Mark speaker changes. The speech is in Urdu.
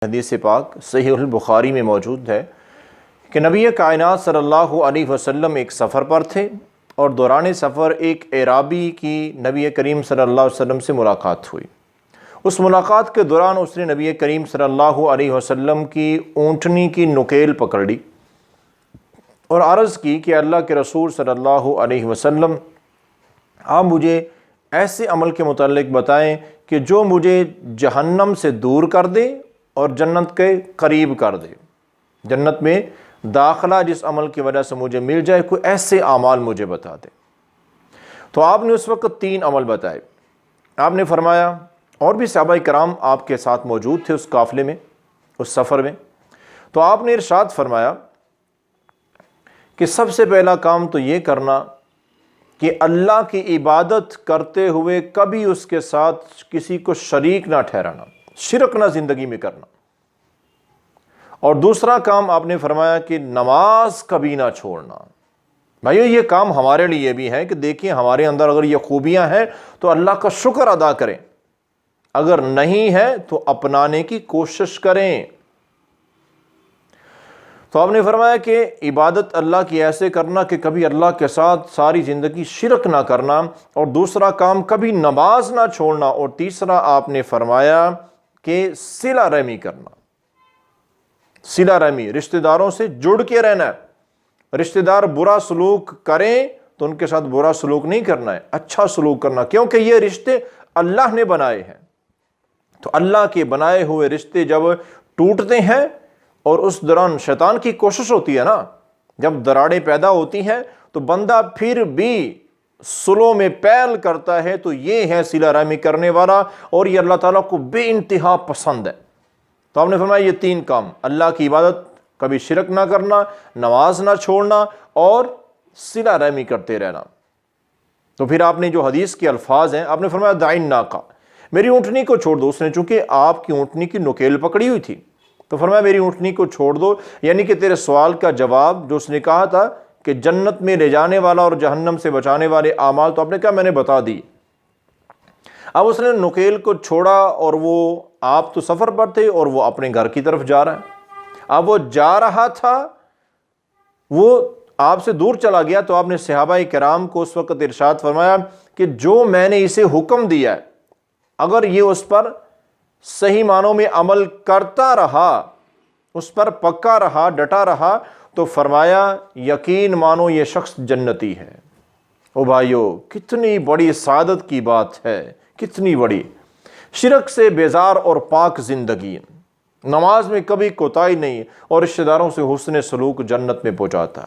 Speaker 1: حدیث پاک صحیح البخاری میں موجود ہے کہ نبی کائنات صلی اللہ علیہ وسلم ایک سفر پر تھے اور دوران سفر ایک اعرابی کی نبی کریم صلی اللہ علیہ وسلم سے ملاقات ہوئی۔ اس ملاقات کے دوران اس نے نبی کریم صلی اللہ علیہ وسلم کی اونٹنی کی نکیل پکڑ لی اور عرض کی کہ اللہ کے رسول صلی اللہ علیہ وسلم، آپ مجھے ایسے عمل کے متعلق بتائیں کہ جو مجھے جہنم سے دور کر دے اور جنت کے قریب کر دے، جنت میں داخلہ جس عمل کی وجہ سے مجھے مل جائے، کوئی ایسے اعمال مجھے بتا دے۔ تو آپ نے اس وقت 3 عمل بتائے۔ آپ نے فرمایا، اور بھی صحابہ کرام آپ کے ساتھ موجود تھے اس قافلے میں، اس سفر میں، تو آپ نے ارشاد فرمایا کہ سب سے پہلا کام تو یہ کرنا کہ اللہ کی عبادت کرتے ہوئے کبھی اس کے ساتھ کسی کو شریک نہ ٹھہرانا، شرک نہ زندگی میں کرنا۔ اور دوسرا کام آپ نے فرمایا کہ نماز کبھی نہ چھوڑنا۔ بھائیو، یہ کام ہمارے لیے بھی ہے کہ دیکھیں ہمارے اندر اگر یہ خوبیاں ہیں تو اللہ کا شکر ادا کریں، اگر نہیں ہے تو اپنانے کی کوشش کریں۔ تو آپ نے فرمایا کہ عبادت اللہ کی ایسے کرنا کہ کبھی اللہ کے ساتھ ساری زندگی شرک نہ کرنا، اور دوسرا کام کبھی نماز نہ چھوڑنا، اور تیسرا آپ نے فرمایا کہ صلہ رحمی کرنا۔ صلہ رحمی، رشتہ داروں سے جڑ کے رہنا ہے۔ رشتہ دار برا سلوک کریں تو ان کے ساتھ برا سلوک نہیں کرنا ہے، اچھا سلوک کرنا، کیونکہ یہ رشتے اللہ نے بنائے ہیں۔ تو اللہ کے بنائے ہوئے رشتے جب ٹوٹتے ہیں، اور اس دوران شیطان کی کوشش ہوتی ہے نا، جب دراڑیں پیدا ہوتی ہیں تو بندہ پھر بھی صلح میں پیل کرتا ہے، تو یہ ہے صلہ رحمی کرنے والا، اور یہ اللہ تعالیٰ کو بے انتہا پسند ہے۔ تو آپ نے فرمایا یہ 3 کام، اللہ کی عبادت کبھی شرک نہ کرنا، نماز نہ چھوڑنا، اور صلہ رحمی کرتے رہنا۔ تو پھر آپ نے جو حدیث کے الفاظ ہیں، آپ نے فرمایا دعین ناقہ، میری اونٹنی کو چھوڑ دو۔ اس نے چونکہ آپ کی اونٹنی کی نکیل پکڑی ہوئی تھی، تو فرمایا میری اونٹنی کو چھوڑ دو، یعنی کہ تیرے سوال کا جواب جو اس نے کہا تھا کہ جنت میں لے جانے والا اور جہنم سے بچانے والے اعمال، تو آپ نے کہا میں نے بتا دی۔ اب اس نے نکیل کو چھوڑا، اور وہ آپ تو سفر پر تھے اور وہ اپنے گھر کی طرف جا رہا ہے۔ اب وہ جا رہا تھا، وہ آپ سے دور چلا گیا، تو آپ نے صحابہ کرام کو اس وقت ارشاد فرمایا کہ جو میں نے اسے حکم دیا ہے، اگر یہ اس پر صحیح معنوں میں عمل کرتا رہا، اس پر پکا رہا، ڈٹا رہا، تو فرمایا یقین مانو یہ شخص جنتی ہے۔ او بھائیو، کتنی بڑی سعادت کی بات ہے، کتنی بڑی! شرک سے بیزار اور پاک زندگی، نماز میں کبھی کوتاہی نہیں، اور رشتہ داروں سے حسن سلوک جنت میں پہنچاتا ہے۔